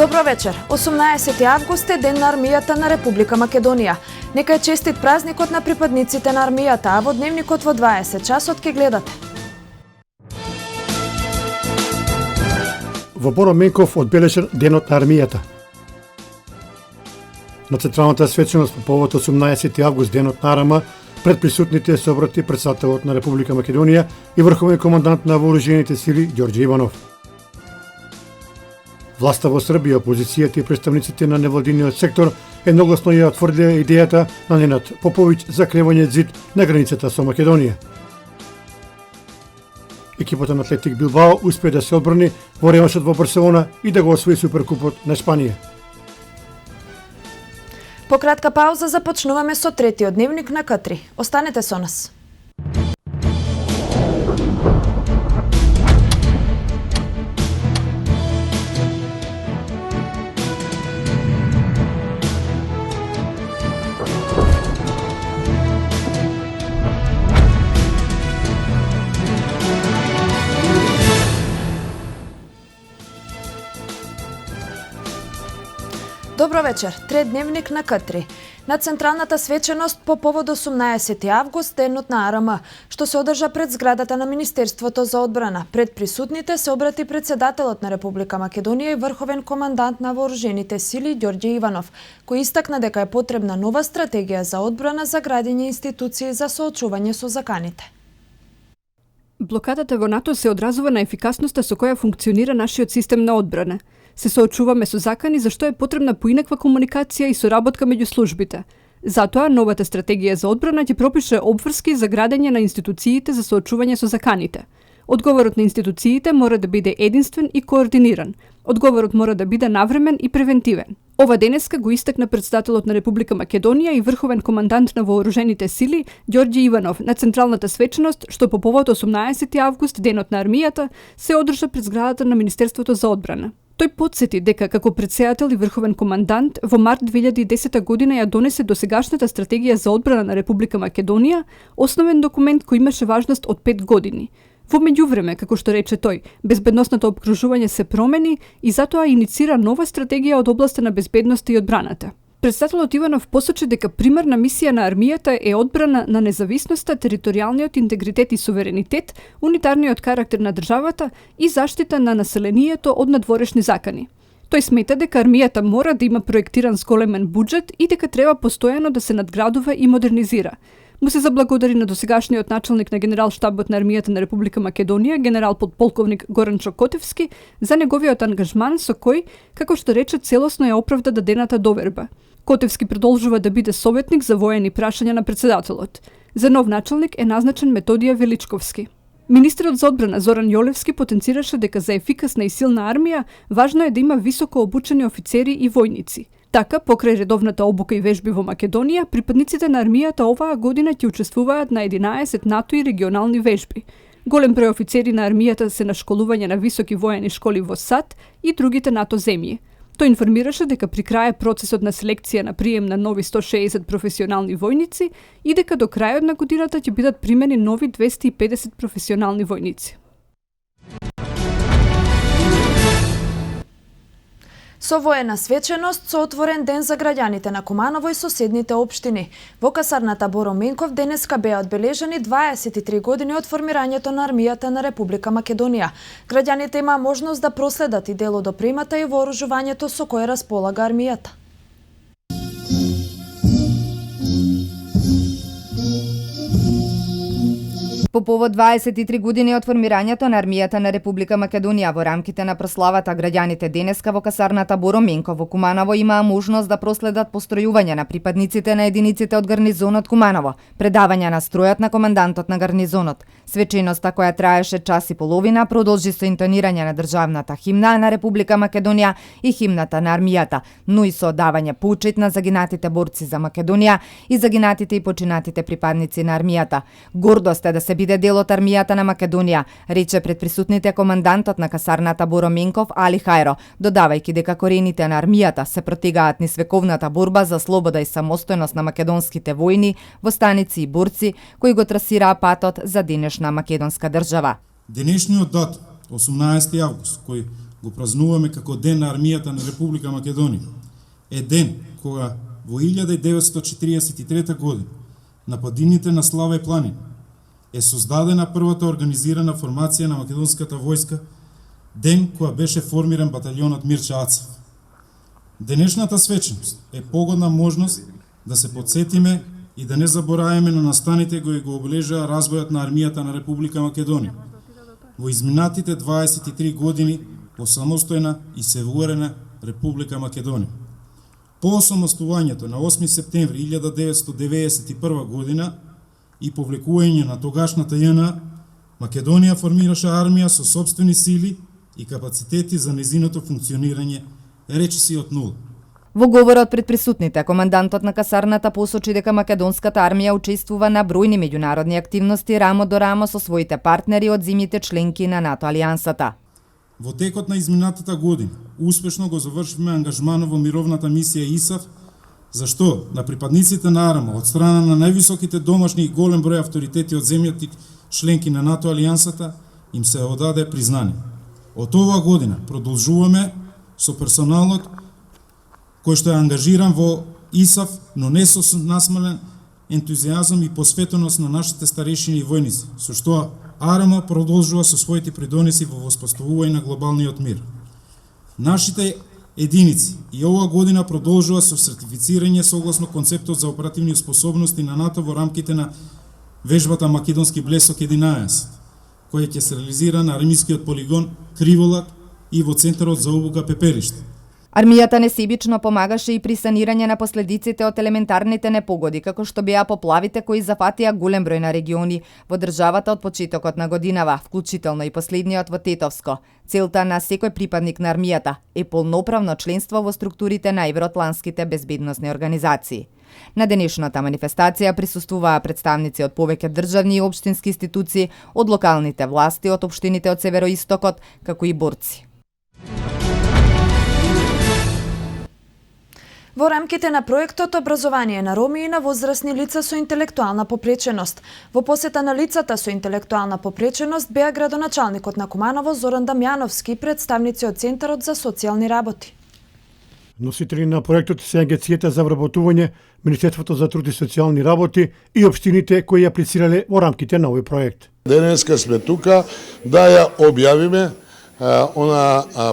Добро вечер. 18 август е ден на армијата на Република Македонија. Нека е честит празникот на припадниците на армијата, а во дневникот во 20 часот ке гледате. Во Боро Менков одбележен денот на армијата. На централната свеченост по повод 18 август, денот на АРМ, пред присутните се обрати претседателот на Република Македонија и врховен командант на вооружените сили Ѓорѓе Иванов. Власта во Србија, опозицијата и представниците на невладиниот сектор едногласно ја отврдија идејата на Ненад Поповиќ за кревање зид на границата со Македонија. Екипата на Атлетик Билбао успеа да се одбрани во ремашот во Барселона и да го освои Суперкупот на Шпанија. По кратка пауза започнуваме со третиот дневник на К3. Останете со нас. Добро вечер. Трет дневник на К3. На централната свеченост по повод 18 август, денот на АРМ, што се одржа пред зградата на Министерството за одбрана. Пред присутните се обрати претседателот на Република Македонија и врховен командант на вооружените сили Ѓорѓе Иванов, кој истакна дека е потребна нова стратегија за одбрана за градење институции за соочување со заканите. Блокадата во НАТО се одразува на ефикасноста со која функционира нашиот систем на одбрана. Се соочуваме со закани за што е потребна поинаква комуникација и соработка меѓу службите. Затоа новата стратегија за одбрана ќе пропише обврски за градење на институциите за соочување со заканите. Одговорот на институциите мора да биде единствен и координиран. Одговорот мора да биде навремен и превентивен. Ова денеска го истакна претседателот на Република Македонија и врховен командант на вооружените сили Ѓорѓе Иванов на централната свеченост што по повод 18 август, денот на армијата, се одржа пред зградата на Министерството за одбрана. Тој потсети дека како претседател и врховен командант во март 2010 година ја донесе досегашната стратегија за одбрана на Република Македонија, основен документ кој имаше важност од 5 години. Во меѓувреме, како што рече тој, безбедносното опкружување се промени и затоа иницира нова стратегија од областа на безбедноста и одбраната. Претседателот Иванов посочи дека примерна мисија на армијата е одбрана на независноста, територијалниот интегритет и суверенитет, унитарниот карактер на државата и заштита на населението од надворешни закани. Тој смета дека армијата мора да има проектиран зголемен буџет и дека треба постојано да се надградува и модернизира. Му се заблагодари на досегашниот началник на генерал-штабот на армијата на Република Македонија, генерал подполковник Горан Котевски, за неговиот ангажман со кој, како што рече, целосно ја оправда дадената доверба. Котевски продолжува да биде советник за воени прашања на претседателот. За нов началник е назначен Методија Величковски. Министерот за одбрана Зоран Јолевски потенцираше дека за ефикасна и силна армија важно е да има високо обучени офицери и војници. Така, покрај редовната обука и вежби во Македонија, припадниците на армијата оваа година ќе учествуваат на 11 НАТО и регионални вежби. Голем број офицери на армијата се на школување на високи воени школи во САД и другите НАТО земји. Тој информираше дека при крај процесот на селекција на прием на нови 160 професионални војници и дека до крајот на годината ќе бидат примени нови 250 професионални војници. Со воена свеченост, со отворен ден за граѓаните на Куманово и соседните општини. Во касарната Боро Менков денеска беа одбележани 23 години од формирањето на армијата на Република Македонија. Граѓаните имаа можност да проследат и дел од опремата и вооружувањето со кое располага армијата. По повод 23 години од формирањето на армијата на Република Македонија во рамките на прославата, граѓаните денеска во касарната Боро Менков во Куманово имаа можност да проследат постројување на припадниците на единиците од гарнизонот Куманово, предавање на стројот на командантот на гарнизонот. Свеченоста, која траеше час и половина, продолжи со интонирање на државната химна на Република Македонија и химната на армијата, но и со давање почит на загинатите борци за Македонија и загинатите и починатите припадници на армијата. Гордост е да се биде дел од армијата на Македонија, рече пред присутните командантот на касарната Боро Менков Али Хајро, додавајќи дека корените на армијата се протегаат низ вековната борба за слобода и самостојност на македонските војни, востаници и борци кои го трасираа патот за денешна македонска држава. Денешниот датум, 18 август, кој го празнуваме како Ден на армијата на Република Македонија. Е ден кога во 1943 година на падините на Слава и Планина е создадена првата организирана формација на македонската војска, ден кога беше формиран баталјонот Мирча Ацев. Денешната свечност е погодна можност да се подсетиме и да не забораваме на настаните кои го обележаа развојот на армијата на Република Македонија во изминатите 23 години по самостојна и суверена Република Македонија. По осамостувањето на 8 септември 1991 година и повлекување на тогашната ЈНА, Македонија формираше армија со сопствени сили и капацитети за незиното функционирање, речиси од нула. Во говорот пред присутните, командантот на касарната посочи дека македонската армија учествува на бројни меѓународни активности рамо до рамо со своите партнери од земјите членки на НАТО алијансата. Во текот на изминатата година успешно го завршивме ангажманот во мировната мисија ИСАФ, за што на припадниците на АРМА од страна на највисоките домашни и голем број авторитети од земјите членки на НАТО алијансата им се одаде признание. Од оваа година продолжуваме со персоналот кој што е ангажиран во ИСАФ, но не со насмален ентузијазам и посветеност на нашите старешини и војници, со што АРМА продолжува со своите придонеси во воспоставување на глобалниот мир. Нашите единици и оваа година продолжува со сертифицирање согласно концептот за оперативни способности на НАТО во рамките на вежбата Македонски блесок 11, која ќе се реализира на армискиот полигон Криволак и во Центарот за обука Пепериште. Армијата несебично помагаше и при санирање на последиците од елементарните непогоди, како што беа поплавите кои зафатија голем број на региони во државата од почетокот на годинава, вклучително и последниот во Тетовско. Целта на секој припадник на армијата е полноправно членство во структурите на евроатлантските безбедносни организации. На денешната манифестација присуствуваа представници од повеќе државни и општински институции, од локалните власти, од општините од североистокот, како и борци. Во рамките на проектот Образование на роми и на возрастни лица со интелектуална попреченост. Во посета на лицата со интелектуална попреченост беа градоначалникот на Куманово Зоран Дамјановски и представници од Центарот за социјални работи. Носители на проектот се Агенцијата за вработување, Министерството за труд и социјални работи и општините кои аплицирале во рамките на овој проект. Денеска сме тука да ја објавиме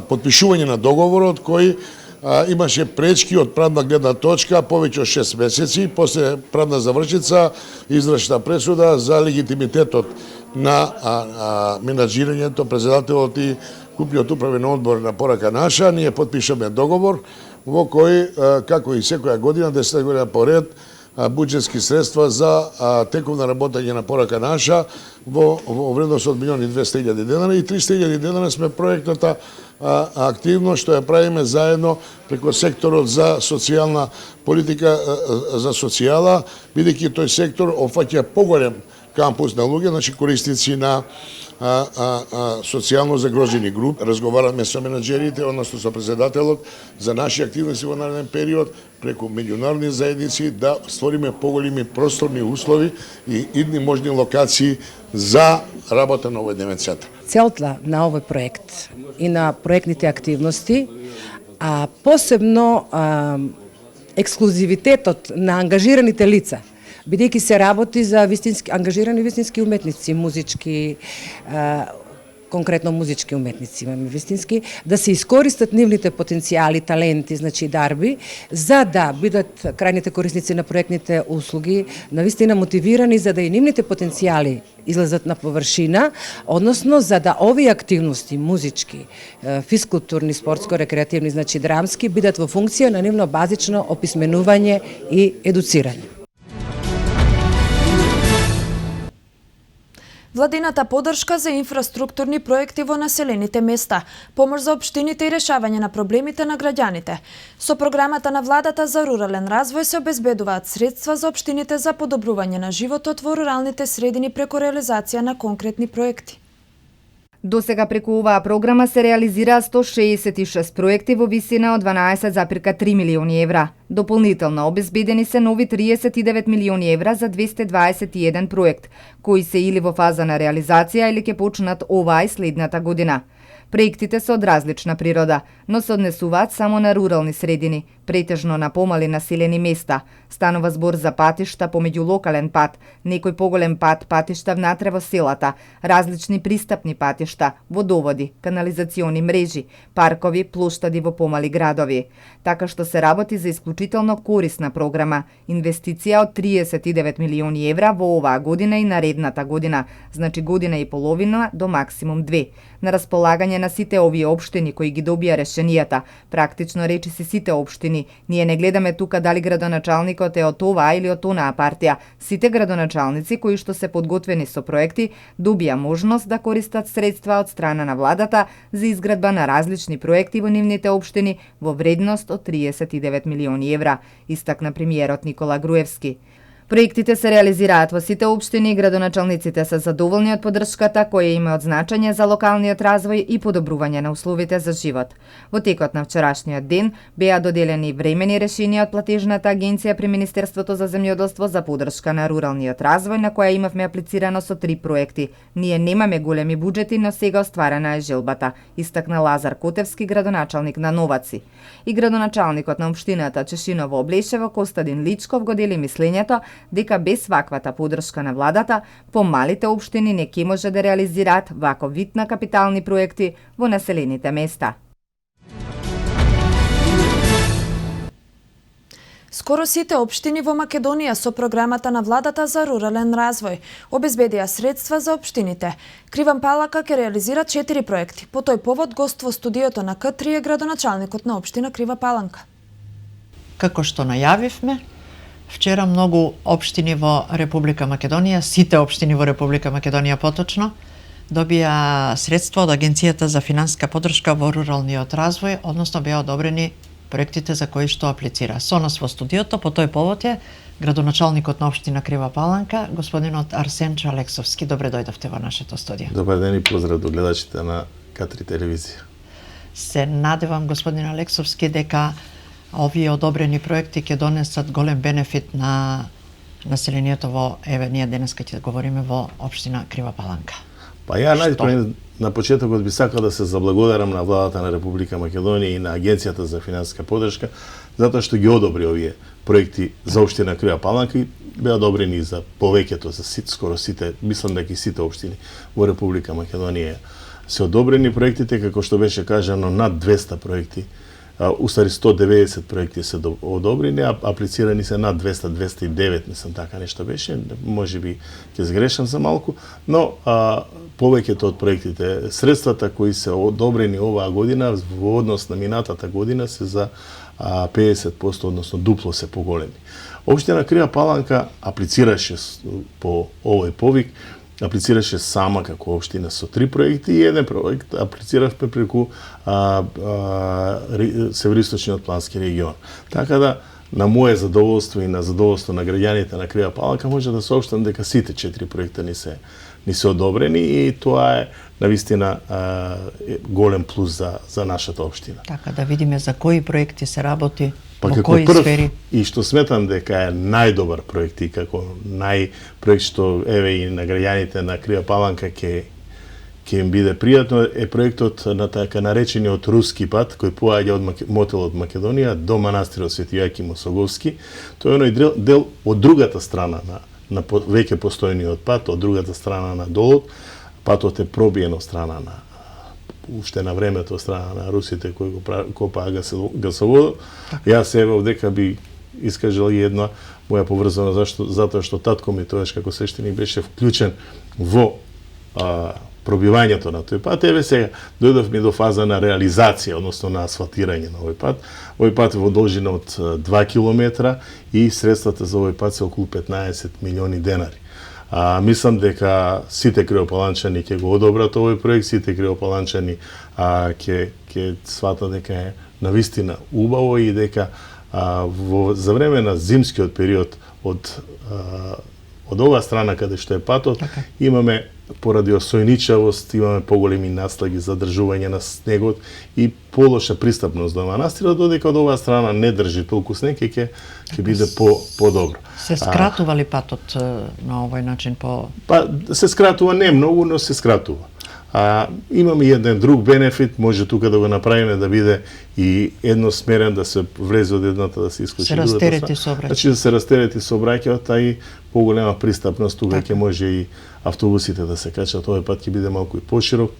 подпишување на договорот кој имаше пречки од правна гледна точка повеќе од 6 месеци, после правна завршица, израчна пресуда за легитимитетот на менаџирањето, председателот и купниот управен одбор на Порака наша, ние подпишаме договор во кој, како и секоја година, 10 година поред, буџетски средства за тековно работење на Порака наша во вредност од 1.200.000 денара и 300.000 денара сме проектната активност што ја правиме заедно преко секторот за социјална политика за социјала, бидејќи тој сектор опфаќа поголем кампус на луѓе, значи корисници на социјално загрозени групи. Разговараме со менаџерите, односно со председателот за наши активности во нареден период преку меѓународни заедници да створиме поголеми просторни услови и идни можни локации за работа на овој дневен центар. Целта на овој проект и на проектните активности, а посебно ексклузивитетот на ангажираните лица, бидејќи се работи за ангажирани вистински уметници, музички, конкретно музички уметници имаме вистински, да се искористат нивните потенцијали, таленти, значи дарби, за да бидат крајните корисници на проектните услуги навистина мотивирани за да и нивните потенцијали излезат на површина, односно за да овие активности музички, физкултурни, спортско-рекреативни, значи драмски, бидат во функција на нивно базично описменување и едуцирање. Владината поддршка за инфраструктурни проекти во населените места, помош за општините и решавање на проблемите на граѓаните. Со програмата на владата за рурален развој се обезбедуваат средства за општините за подобрување на животот во руралните средини преку реализација на конкретни проекти. Досега преку оваа програма се реализираа 166 проекти во висина од 12,3 милиони евра. Дополнително обезбедени се нови 39 милиони евра за 221 проект, кои се или во фаза на реализација или ќе почнат оваа и следната година. Проектите се од различна природа, но се однесуваат само на рурални средини, претежно на помали населени места. Станува збор за патишта помеѓу локален пат, некој поголем патишта внатре во селата, различни пристапни патишта, водоводи, канализациони мрежи, паркови, плоштади во помали градови. Така што се работи за исклучително корисна програма, инвестиција од 39 милиони евра во оваа година и наредната година, значи година и половина до максимум 2. На располагање на сите овие општини кои ги добија решенијата, практично речиси сите општини. Ние не гледаме тука дали градоначалникот е од оваа или од онаа партија. Сите градоначалници кои што се подготвени со проекти добија можност да користат средства од страна на владата за изградба на различни проекти во нивните општини во вредност од 39 милиони евра, истакна премиерот Никола Груевски. Проектите се реализираат во сите општини и градоначалниците се задоволни од поддршката која има од значење за локалниот развој и подобрување на условите за живот. Во текот на вчерашниот ден беа доделени времени решенија од платежната агенција при Министерството за земјоделство за поддршка на руралниот развој, на која имавме аплицирано со 3 проекти. Ние немаме големи буџети, но сега остварена е желбата, истакна Лазар Котевски, градоначалник на Новаци. И градоначалникот на општината Чешиново Облешево, Костадин Личков, го дели мислењето дека без ваквата поддршка на владата, помалите општини не ќе може да реализираат ваков вид на капитални проекти во населените места. Скоро сите општини во Македонија со програмата на владата за рурален развој обезбедија средства за општините. Криван Палака ќе реализира 4 проекти. По тој повод гост во студиото на К3 е градоначалникот на општина Крива Паланка. Како што најавивме, вчера многу општини во Република Македонија, сите општини во Република Македонија поточно, добија средства од Агенцијата за финансиска поддршка во руралниот развој, односно беа одобрени проектите за кои што аплицира. Со нас во студиото по тој повод е градоначалникот на општина Крива Паланка, господинот Арсен Алексовски. Добре дојдовте во нашето студио. Добар ден и поздрав до гледачите на К3 телевизија. Се надевам, господин Алексовски, дека овие одобрени проекти ќе донесат голем бенефит на населението во, еве, ние денеска ќе говориме во општина Крива Паланка. Па ја најпред на почетокот би сакал да се заблагодарам на владата на Република Македонија и на Агенцијата за финансиска поддршка затоа што ги одобри овие проекти за општина Крива Паланка и беа одобрени за повеќето, за скоро сите, мислам дека и сите општини во Република Македонија се одобрени проектите, како што беше кажано, над 200 проекти. Устари 190 проекти се одобрени, а аплицирани се над 200-209, мислам така нешто беше, може би ќе сгрешам за малку, но повеќето од проектите, средствата кои се одобрени оваа година во однос на минатата година се за 50%, односно дупло се поголеми. Општина Крива Паланка аплицираше по овој повик, аплицираше сама како општина со 3 проекти и еден проект аплициравме преку Североисточниот плански регион. Така да, на моје задоволство и на задоволство на граѓаните на Крива Паланка може да соопштам дека сите 4 проекта ни се одобрени и тоа е навистина голем плюс за нашата општина. Така да видиме за кои проекти се работи, Па во кои сфери. И што сметам дека е најдобар проект и како проект што еве и на граѓаните на Крива Паланка ќе им биде пријатно е проектот на така наречениот руски пат кој поаѓа од мотелот Македонија до манастирот Свети Јоаким Осоговски. Тој е оној дел од другата страна на веќе постојниот пат, од другата страна на долот. Патот е пробиен од страна на уште на времето од страна на русите кои го копаа гасоводот. Јас еве овдека би искажал и една моја поврзана затоа што татко ми тоаш како свештеник беше вклучен во пробивањето на тој пат. Еве сега дојдовме до фаза на реализација, односно на асфалтирање на овој пат. Овој пат е во должина од 2 километра и средствата за овој пат се околу 15 милиони денари. Мислам дека сите кривопаланчани ќе го одобрат овој проект, сите кривопаланчани ќе сватат дека е навистина убаво и дека за време на зимскиот период од оваа страна каде што е патот, имаме поради осојничавост, имаме поголеми наслаги за држување на снегот и полоша пристапност до манастирот, додека од оваа страна не држи толку снег и ќе биде подобро. Се скратува ли патот на овој начин по... Па се скратува не многу, но се скратува. Имаме и еден друг бенефит, може тука да го направиме да биде и едносмерен, да се влезе од едната да се исклучи другата. Се растерети сообраќајот. Значи да се растерети сообраќајот, а и поголема пристапност, тука ќе може и автобусите да се качат, овој пат ќе биде малку и поширок,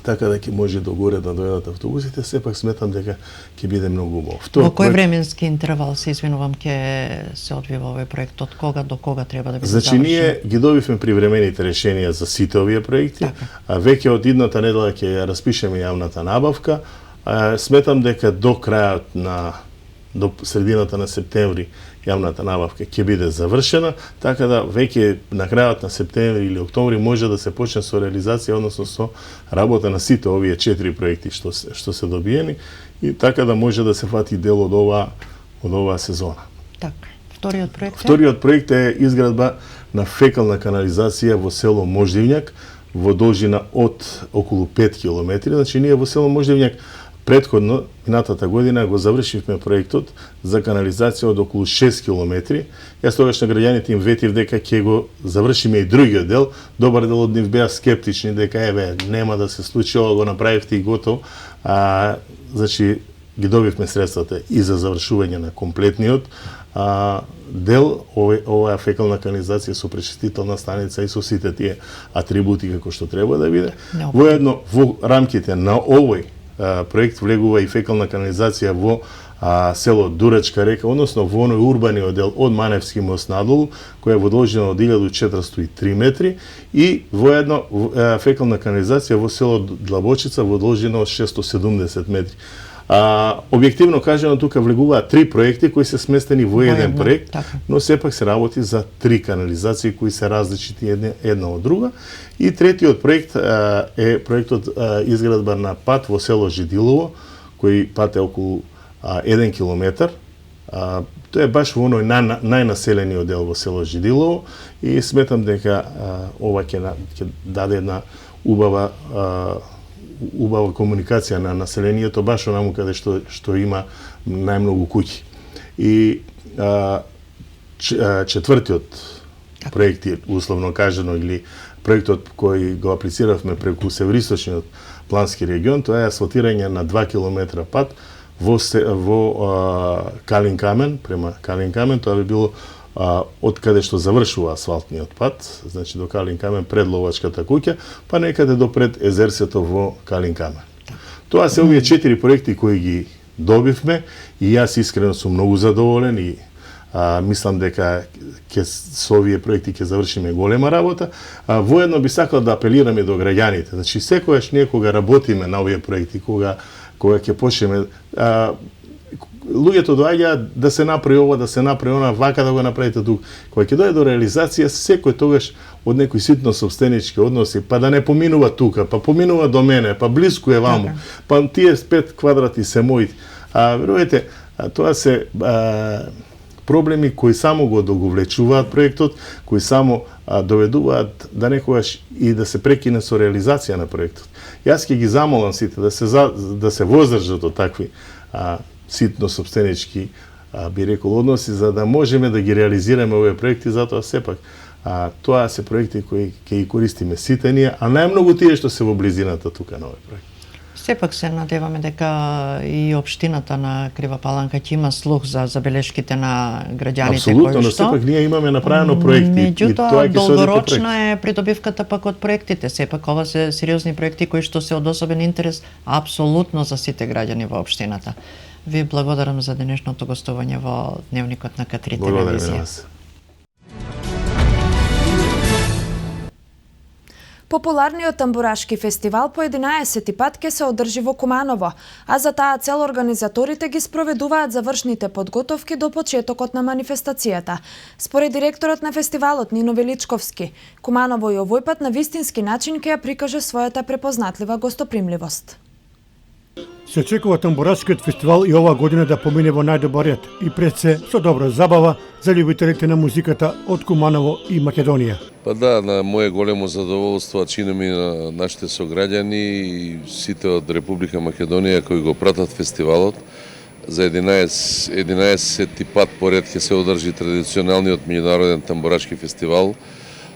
така да ќе може догоре да дојдат автобусите, сепак сметам дека ќе биде многу убаво. Во кој временски интервал, се извинувам, ќе се одвива овој проект, од кога до кога треба да биде завршен? Значи ние ги добивме привремените решенија за сите овие проекти, а веќе од идната недела ќе ја распишеме јавната набавка. Сметам дека до крајот до средината на септември јавната набавка ќе биде завршена, така да веќе на крајот на септември или октомври може да се почне со реализација, односно со работа на сите овие 4 проекти што се добиени, и така да може да се фати дел од оваа сезона. Така. Вториот проект е? Вториот проект е изградба на фекална канализација во село Мождивњак во должина од околу 5 километри. Значи ние во село Мождивњак предходно, минатата година, го завршивме проектот за канализација од околу 6 километри. Јас тогаш на граѓаните им ветив дека ќе го завршиме и другиот дел. Добар дел од нив беа скептични дека нема да се случи, ова го направивте и готово. Значи ги добивме средствата и за завршување на комплетниот дел, оваа фекална канализација со пречистителна станица и со сите тие атрибути како што треба да биде. Воедно во рамките на овој проект влегува и фекална канализација во село Дурачка река, односно во оној урбаниот дел од Маневски мост надолу, која е во должина од 1403 метри, и воедно фекална канализација во село Длабочица во должина од 670 метри. Објективно кажано, тука влегуваат 3 проекти кои се сместени во еден проект, но сепак се работи за 3 канализации кои се различити една од друга. И третиот проект е проектот изградба на пат во село Жидилово, кој пат е околу 1 километар. Тој е баш во оној најнаселениот дел во село Жидилово, и сметам дека ова ќе даде една убава комуникација на населението баш онаму каде што има најмногу куќи. И четвртиот проект, условно кажано, или проектот кој го аплициравме преку Североисточниот плански регион, тоа е асфалтирање на 2 километра пат во Калин Камен, према Калин Камен. Тоа би било од каде што завршува асфалтниот пат, значи до Калин Камен пред Ловачката куќа, па некаде до пред езерцето во Калин Камен. Тоа се овие 4 проекти кои ги добивме, и јас искрено сум многу задоволен и мислам дека со овие проекти ќе завршиме голема работа. Воедно би сакал да апелираме до граѓаните. Значи секогаш ние кога работиме на овие проекти, кога ќе почнеме, луѓето доаѓаат да се направи ова, да се направи она, вака да го направите тук. Кога ќе дојде до реализација, секој тогаш од некои ситно собственички односи, па да не поминува тука, па поминува до мене, па блиску е ваму, па тие 5 квадрати се моите. Верувате, тоа се проблеми кои само го договлечуваат проектот, кои само доведуваат да некогаш и да се прекине со реализација на проектот. Јас ќе ги замолам сите да се воздржат од такви ситно собственички, би рекол, односи, за да можеме да ги реализираме овие проекти, затоа сепак тоа се проекти кои ќе ги користиме сите ние, а најмногу тие што се во близината тука на овој проект. Сепак се надеваме дека и општината на Крива Паланка ќе има слух за забелешките на граѓаните. Апсолутно, но сепак ние имаме направено проекти. Меѓутоа, долгорочна е придобивката пак од проектите. Сепак ова се сериозни проекти кои што се од особен интерес апсолутно за сите граѓани во општината. Ви благодарам за денешното гостување во Дневникот на К3 телевизија. Популарниот тамбурашки фестивал по 11 пат ќе се одржи во Куманово, а за таа цел организаторите ги спроведуваат завршните подготовки до почетокот на манифестацијата. Според директорот на фестивалот Нино Величковски, Куманово и овој пат на вистински начин ќе ја прикаже својата препознатлива гостопримливост. Се очекува тамбурашкиот фестивал и оваа година да помине во најдобар ред и пред се со добра забава за љубителите на музиката од Куманово и Македонија. Па да, на моје големо задоволство чинам и на нашите сограѓани и сите од Република Македонија кои го пратат фестивалот. За 11 пат поред ќе се одржи традиционалниот меѓународен тамбурашки фестивал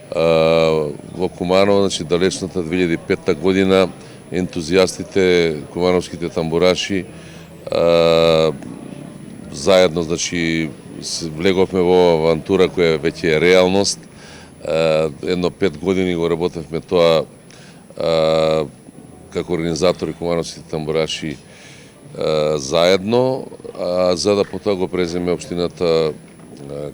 Во Куманово, значи далечната 2005 година, ентузијастите, кумановските тамбураши, заедно, значи, влеговме во авантура која веќе е реалност. Едно 5 години го работевме тоа како организатори кумановските тамбураши заедно, за да потоа го преземе општината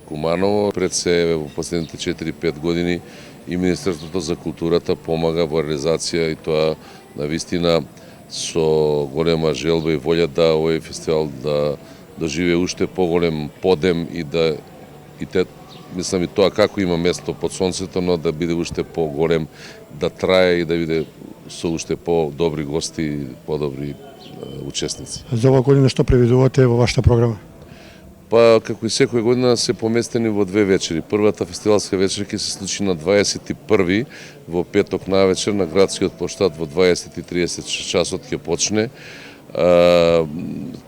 Куманово. Пред се во последните 4-5 години и Министерството за културата помага во реализација и тоа навистина со голема желба и волја да овој фестивал да доживее уште поголем подем и мислам и тоа како има место под сонцето, но да биде уште поголем, да трае и да биде со уште подобри гости и подобри учесници. За оваа година што превидувате во вашата програма? Па, како и секоја година, се поместени во две вечери. Првата фестивалска вечер ќе се случи на 21 во петок навечер на градскиот плоштад во 20:30 часот ќе почне.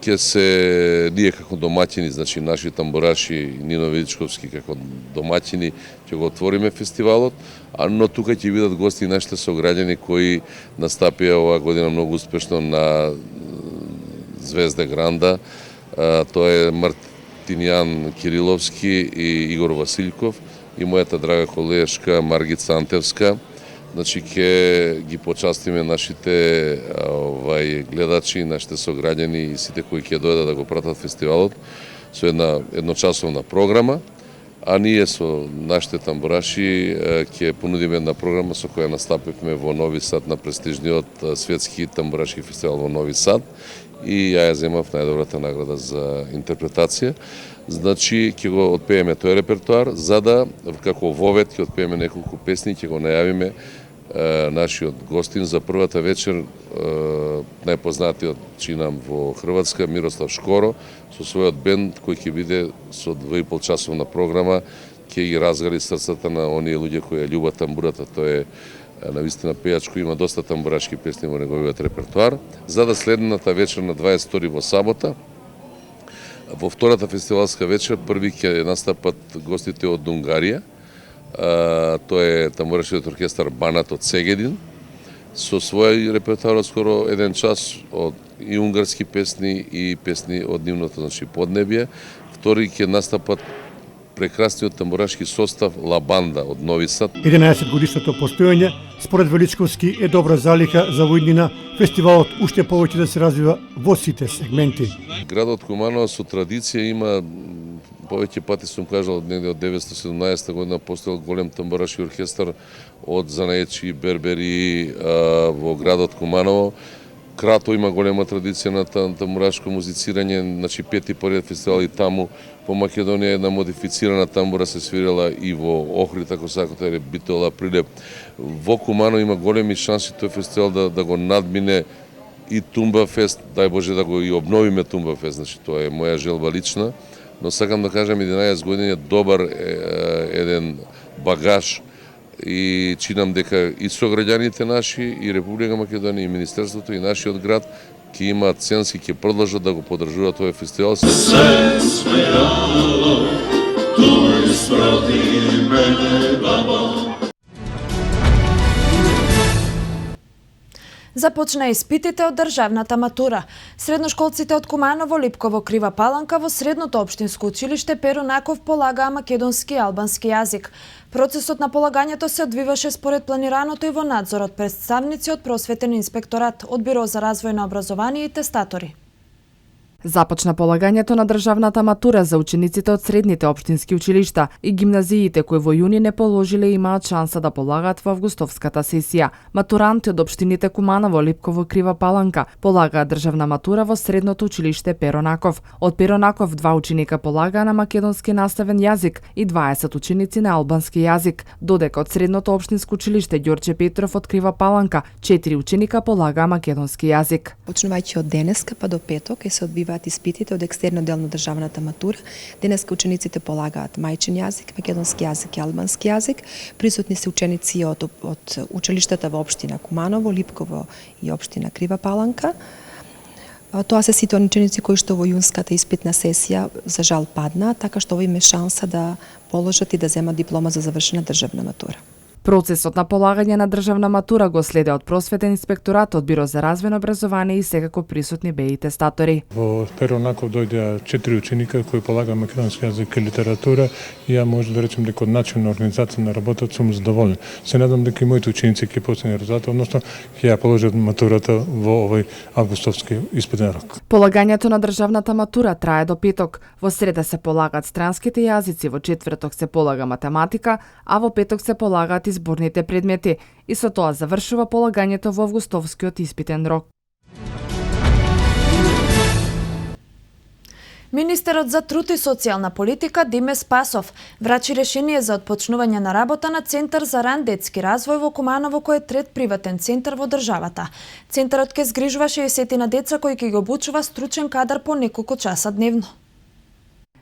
Ќе се ние како домаќини, значи наши тамбураши, Нино Величковски како домаќини ќе го отвориме фестивалот, но тука ќе бидат гости и нашите сограѓани кои настапија оваа година многу успешно на Звезда Гранда. Тоа е Мартинијан Кириловски и Игор Васильков и мојата драга колешка Маргица Антевска. Значи ќе ги почастиме нашите гледачи, нашите сограѓани и сите кои ќе дојдат да го пратат фестивалот со една едночасовна програма, а ние со нашите тамбураши ќе понудиме една програма со која настапивме во Нови Сад на престижниот светски тамбурашки фестивал во Нови Сад и ја земав најдобрата награда за интерпретација. Значи, ќе го отпееме тој репертуар, за да, како вовет, ќе отпееме неколку песни, ќе го најавиме нашиот гостин за првата вечер, најпознатиот чинам во Хрватска, Мирослав Шкоро, со својот бенд, кој ќе биде со 2,5 часовна програма, ќе ги разгали срцата на оние луѓе кои љубат тамбурата. Тој е навистина пејач кој има доста тамбурашки песни во неговиот репертуар. За да следната вечер на 22 во сабота, во втората фестивалска вечер, први ќе настапат гостите од Унгарија. Тоа е тамбурашкиот оркестар Банат од Сегедин, со свој репертуар од скоро 1 час од и унгарски песни и песни од нивното, значи, поднебје. Втори ќе настапат прекрасниот тамбурашки состав Ла Банда од Нови Сад. 11 годишното постојање, според Величковски, е добра залика за во иднина фестивалот уште повеќе да се развива во сите сегменти. Градот Куманово со традиција има, повеќе пати сум кажал, негде од 1917 година постоел голем тамбурашки оркестар од занаечи бербери во градот Куманово. Крато има голема традиција на тамбурашко музицирање, значи пети поред фестивал и таму по Македонија една модифицирана тамбура се свирела и во Охрид, ако сакате, Битола, Прилеп. Во Куманово има големи шанси тој фестивал да го надмине и Тумба фест, дај Боже да го и обновиме Тумба фест, значи тоа е моја желба лична, но сакам да кажам 11 години е добар еден багаж и чинам дека и сограѓаните наши, и Република Македонија, и Министерството, и нашиот град ќе имаат ценз и ќе продолжат да го поддржуваат овој фестивал. Се смејало, тој спроти мене, бабо. Започна испитите од државната матура. Средношколците од Куманово, Липково, Крива Паланка во средното општинско училиште Перо Наков полагаа македонски и албански јазик. Процесот на полагањето се одвиваше според планираното и во надзор од представници од Просветен инспекторат, од Биро за развој на образование и тестатори. Започна полагањето на државната матура за учениците од средните општински училишта и гимназиите кои во јуни не положиле имаат шанса да полагаат во августовската сесија. Матуранти од општините Куманово, Липково, Крива Паланка полагаат државна матура во средното училиште Перо Наков. Од Перо Наков 2 ученика полагаа на македонски наставен јазик и 20 ученици на албански јазик, додека од средното општинско училиште Ѓорче Петров од Крива Паланка 4 ученика полагаа македонски јазик. Почнувајќи од денеска па до петок се одбиваат испитите од екстерно дел на државната матура. Денеска учениците полагаат мајчин јазик, македонски јазик и албански јазик. Присутни се ученици од училиштата во општина Куманово, Липково и општина Крива Паланка. Тоа се сите ученици кои што во јунската испитна сесија за жал падна, така што овој има шанса да положат и да земат диплома за завршена државна матура. Процесот на полагање на државна матура го следе од Просветен инспекторат, од Биро за развојно образование и секако присутни беа и тестатори. Во Перо Наков дојдеа 4 ученика кои полага македонски јазик и литература и ја може да речем дека од начин на организација на работата сум задоволен. Се надам дека и моите ученици ќе постигнат резултат, односно ќе ја положат матурата во овој августовски испитен рок. Полагањето на државната матура трае до петок. Во среда се полагаат странските јазици, во четврток се полага математика, а во петок се полагаат изборните предмети. И со тоа завршува полагањето во августовскиот испитен рок. Министерот за труд и социјална политика Диме Спасов врачи решение за отпочнување на работа на Центар за ран детски развој во Куманово, кој е трет приватен центар во државата. Центарот ќе згрижува 60 на деца кои ќе ги обучува стручен кадар по неколку часа дневно.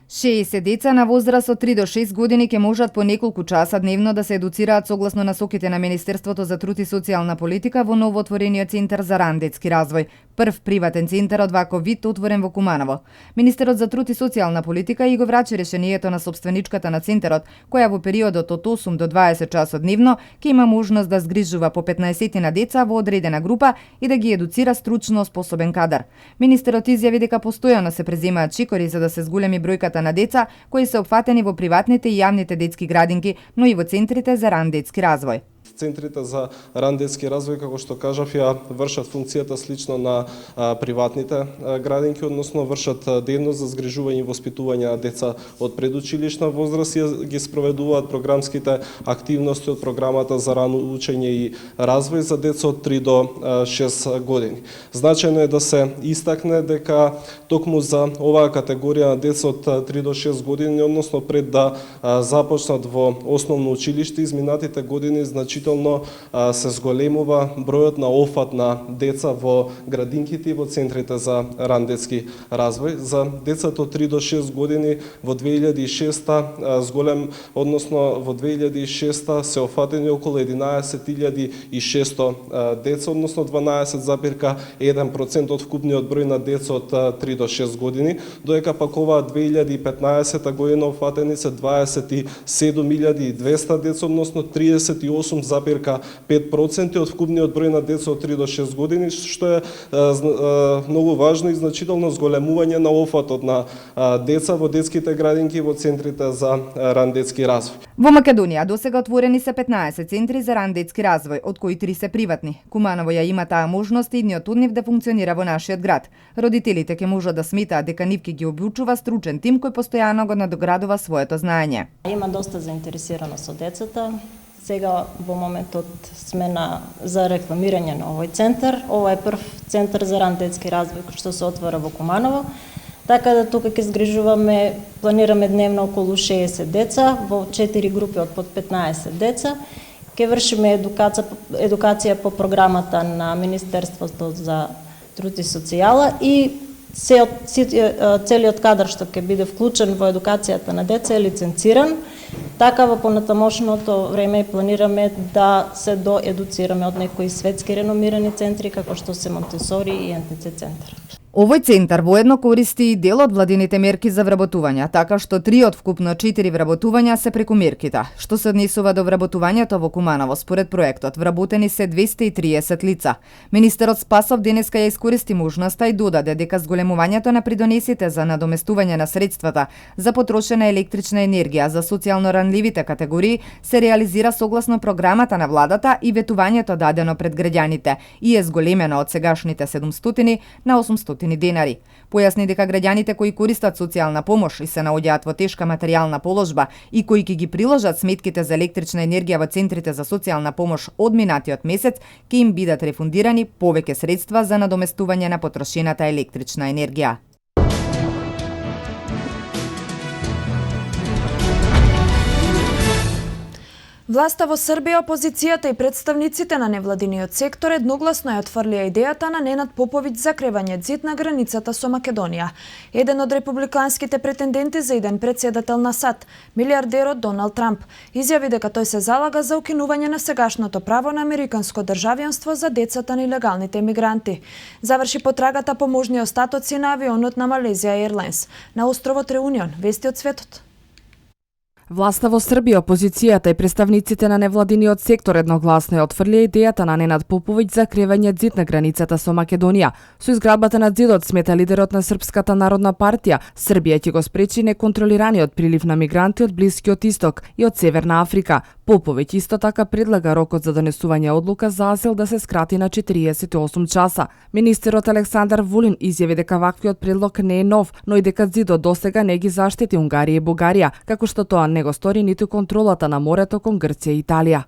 60 деца на возраст од 3 до 6 години ќе можат по неколку часа дневно да се едуцираат согласно насоките на Министерството за труд и социјална политика во новоотворениот Центар за ран детски развој, прв приватен центар од ваков вид отворен во Куманово. Министерот за труд и социјална политика и го врачи решението на собственичката на центарот, која во периодот од 8 до 20 часот дневно ќе има можност да згрижува по 15 на деца во одредена група и да ги едуцира стручно способен кадар. Министерот изјави дека постојано се преземаат чекори за да се зголеми бројката на деца кои се опфатени во приватните и јавните детски градинки, но и во центрите за ран детски развој. Центрите за ран детски развој, како што кажав, ја вршат функцијата слично на приватните градинки, односно вршат дејност за згрижување и воспитување на деца од предучилишна возраст и ги спроведуваат програмските активности од програмата за рано учење и развој за деца од 3 до 6 години. Значајно е да се истакне дека токму за оваа категорија на деца од 3 до 6 години, односно пред да започнат во основно училиште, изминатите години значително се зголемува бројот на офат на деца во градинките и во центрите за ран детски развој. За децата од 3 до 6 години во 2006 зголем, односно во 2006 се офатени околу 11.600 деца, односно 12,1% од вкупниот број на деца од 3 до 6 години, додека пак оваа 2015 година офатени се 27.200 деца, односно 38,5% од вкупниот број на деца од 3 до 6 години, што е многу важно и значително зголемување на офатот на деца во детските градинки и во центрите за ран детски развој. Во Македонија досега отворени се 15 центри за ран детски развој, од кои 3 се приватни. Куманово ја има таа можност и идниот од нив да функционира во нашиот град. Родителите ќе можат да сметаат дека нив ќе ги обучува стручен тим кој постојано го надоградува своето знаење. Има доста заинтересираност од децата. Сега во моментот сме за рекламирање на овој центар. Ова е прв центар за ран детски развој кој што се отвора во Куманово. Така да тука ќе згрижуваме, планираме дневно околу 60 деца во 4 групи од под 15 деца. Ќе вршиме едукација по програмата на Министерството за труд и социјала и целиот кадар што ќе биде вклучен во едукацијата на деца е лиценциран. Така во понатамошното време планираме да се доедуцираме од некои светски реномирани центри како што се Монтесори и НТЦ центар. Овој центар воедно користи и дел од владините мерки за вработување, така што 3 од вкупно 4 вработувања се преку мерките. Што се однесува до вработувањето во Куманово, според проектот, вработени се 230 лица. Министерот Спасов денеска ја искористи можноста и додаде дека зголемувањето на придонесите за надоместување на средствата за потрошена електрична енергија за социјално ранливите категории се реализира согласно програмата на владата и ветувањето дадено пред граѓаните и е зголемено од сегашните 700 на 800 денари. Појасни дека граѓаните кои користат социјална помош и се наоѓаат во тешка материјална положба и кои ќе ги приложат сметките за електрична енергија во центрите за социјална помош од минатиот месец, ќе им бидат рефундирани повеќе средства за надоместување на потрошената електрична енергија. Власта во Србија, опозицијата и представниците на невладиниот сектор едногласно ја отфрлија идејата на Ненад Поповиќ за кревање ѕид на границата со Македонија. Еден од републиканските претенденти за иден претседател на САД, милиардерот Доналд Трамп, изјави дека тој се залага за укинување на сегашното право на американско државјанство за децата на илегалните емигранти. Заврши потрагата по можни остатоци на авионот на Malaysia Airlines на островот Реунион, вести од светот. Власта во Србија, опозицијата и представниците на невладиниот сектор едногласно ја отфрлија идејата на Ненад Поповиќ за кревање ѕид на границата со Македонија. Со изградбата на ѕидот, смета лидерот на Српската народна партија, Србија ќе го спречи неконтролираниот прилив на мигранти од Блискиот исток и од Северна Африка. Поповиќ исто така предлага рокот за донесување одлука за азил да се скрати на 48 часа. Министерот Александар Вулин изјави дека ваквиот предлог не е нов, но и дека ѕидот досега не ги заштити Унгарија и Бугарија, како што тоа не го стори ниту контролата на морето кон Грција и Италија.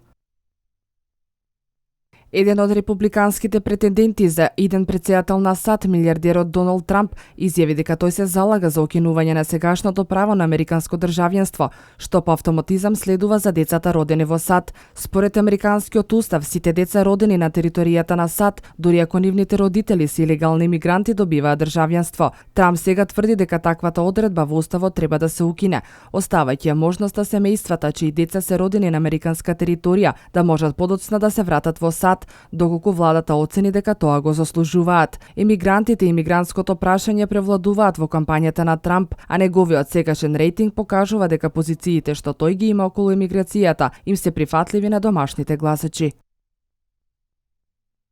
Еден од републиканските претенденти за иден претседател на САД, милиардерот Доналд Трамп, изјави дека тој се залага за укинување на сегашното право на американско државјанство, што по автоматизам следува за децата родени во САД. Според американскиот устав, сите деца родени на територијата на САД, дури ако нивните родители се илегални мигранти, добиваат државјанство. Трамп сега тврди дека таквата одредба во уставот треба да се укине, оставајќи ја можноста семејствата чии деца се родени на американска територија да можат подоцна да се вратат во САД, доколку владата оцени дека тоа го заслужуваат. Емигрантите и мигрантското прашање превладуваат во кампањата на Трамп, а неговиот сегашен рейтинг покажува дека позициите што тој ги има околу емиграцијата им се прифатливи на домашните гласачи.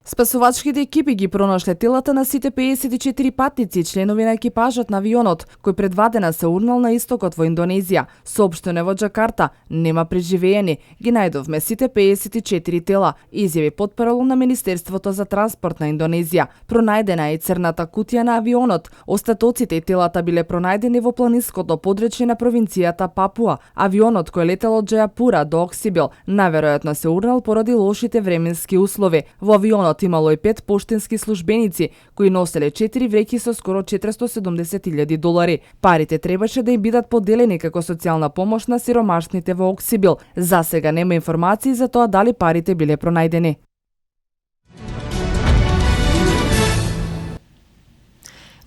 Спасувачките екипи ги пронашле телата на сите 54 патници и членови на екипажот на авионот, кој предвадена се урнал на истокот во Индонезија. Соопштено во Џакарта, нема преживеени, ги најдовме сите 54 тела, изјави потпарол на Министерството за транспорт на Индонезија. Пронајдена е и црната кутија на авионот. Остатоците и телата биле пронајдени во планинското подречје на провинцијата Папуа. Авионот кој летел од Џајапура до Оксибил наверојатно се урнал поради лошите временски услови. Во авионот имало и 5 поштенски службеници кои носеле 4 вреќи со скоро $470,000. Парите требаше да им бидат поделени како социјална помош на сиромашните во Оксибил. За сега нема информации за тоа дали парите биле пронајдени.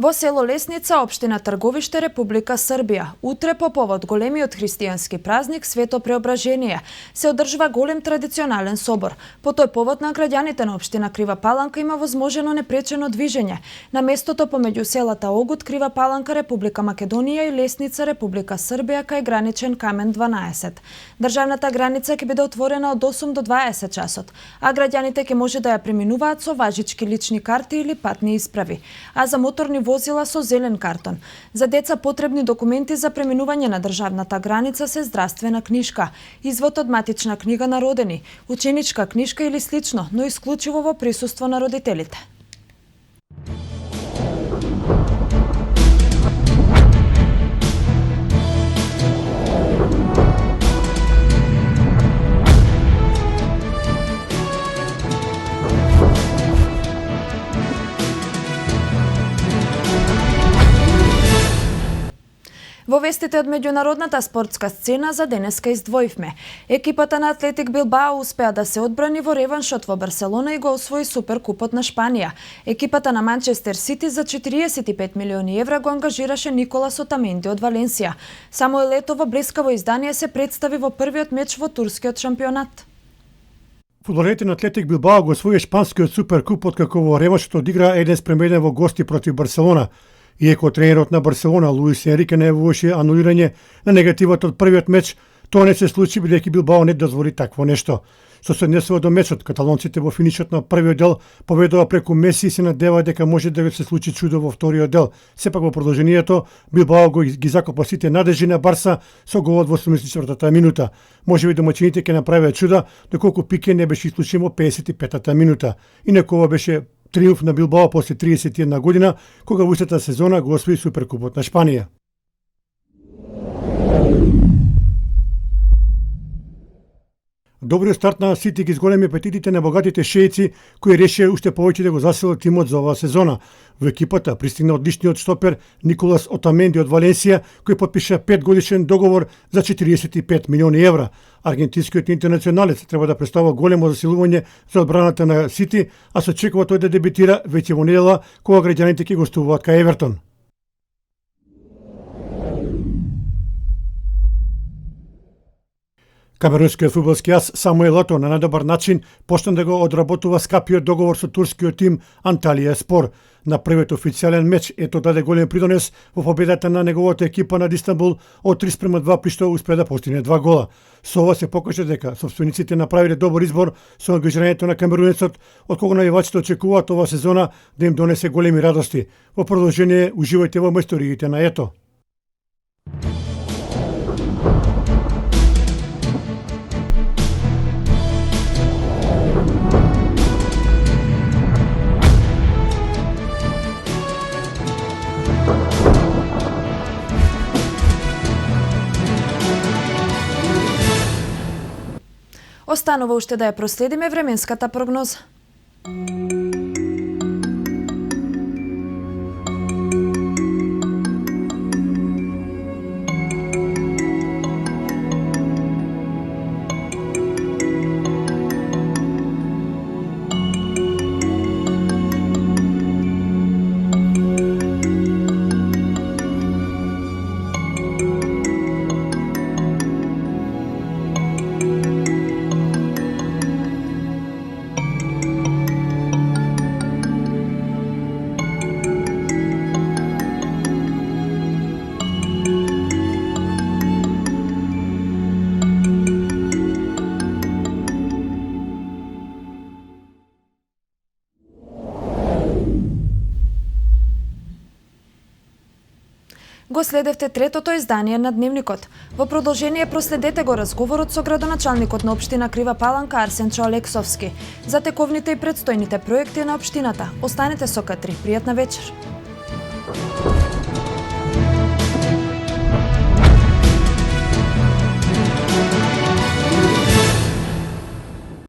Во село Лесница, општина Трговиште, Република Србија, утре по повод големиот христијански празник Свето Преображение се одржува голем традиционален собор. По тој повод на граѓаните на општина Крива Паланка има возможено непречено движење на местото помеѓу селата Огут, Крива Паланка, Република Македонија и Лесница, Република Србија кај граничен камен 12. Државната граница ќе биде отворена од 8 до 20 часот, а граѓаните ќе може да ја преминуваат со важички лични карти или патни исправи, а за моторни возила со зелен картон. За деца потребни документи за преминување на државната граница се здравствена книжка, извод од матична книга на родени, ученичка книжка или слично, но исклучиво во присуство на родителите. Во вестите од меѓународната спортска сцена за денеска издвоивме. Екипата на Атлетик Билбао успеа да се одбрани во реваншот во Барселона и го освои Суперкупот на Шпанија. Екипата на Манчестер Сити за 45 милиони евра го ангажираше Николас Отаменди од Валенсија. Самуел Ето во блескаво издание се представи во првиот меч во турскиот шампионат. Фудбалерите на Атлетик Билбао го освои шпанскиот Суперкуп откако во реваншот одигра 1-1 во гости против Барселона. Иако тренерот на Барселона Луис Енрике најавуваше анулирање на негативот од првиот меч, тоа не се случи бидејќи Билбао не дозволи такво нешто. Со се однесува до мечот, каталонците во финишот на првиот дел победува преку Меси и се надева дека може да се случи чудо во вториот дел. Сепак во продолжението Билбао ги закопа сите надежи на Барса со голот во 84-та минута. Можеби домаќините ќе направеа чуда доколку Пике не беше исклучен во 55-та минута. Инаку ова беше триумф на Билбао после 31 година, кога во истата сезона го освои Суперкупот на Шпанија. Добриот старт на Сити ги зголеми апетитите на богатите шејци, кои решија уште повеќе да го заселат тимот за оваа сезона. Во екипата пристигна одличниот штопер Николас Отаменди од Валенсија, кој потпиша 5-годишен договор за 45 милиони евра. Аргентинскиот интернационалец треба да представува големо засилување за одбраната на Сити, а се очекува тој да дебитира веќе во недела, кога граѓаните ќе гостуваат кај Евертон. Камерунскиот фудбалски ас Самуел Ето на најдобар начин почна да го одработува скапиот договор со турскиот тим Анталија Спор. На првиот официјален меч Ето даде голем придонес во победата на неговата екипа над Истанбул од 3:2 при што успе да постигне 2 гола. Со ова се покажа дека собствениците направиле добар избор со ангажирањето на камерунецот, од кого навивачите очекуваат ова сезона да им донесе големи радости. Во продолжение уживајте во мајсториите на Ето. Останува уште да ја проследиме временската прогноза. Го следевте третото издание на Дневникот. Во продолжение проследете го разговорот со градоначалникот на општина Крива Паланка Арсенчо Алексовски за тековните и предстојните проекти на општината. Останете со К3. Пријатна вечер.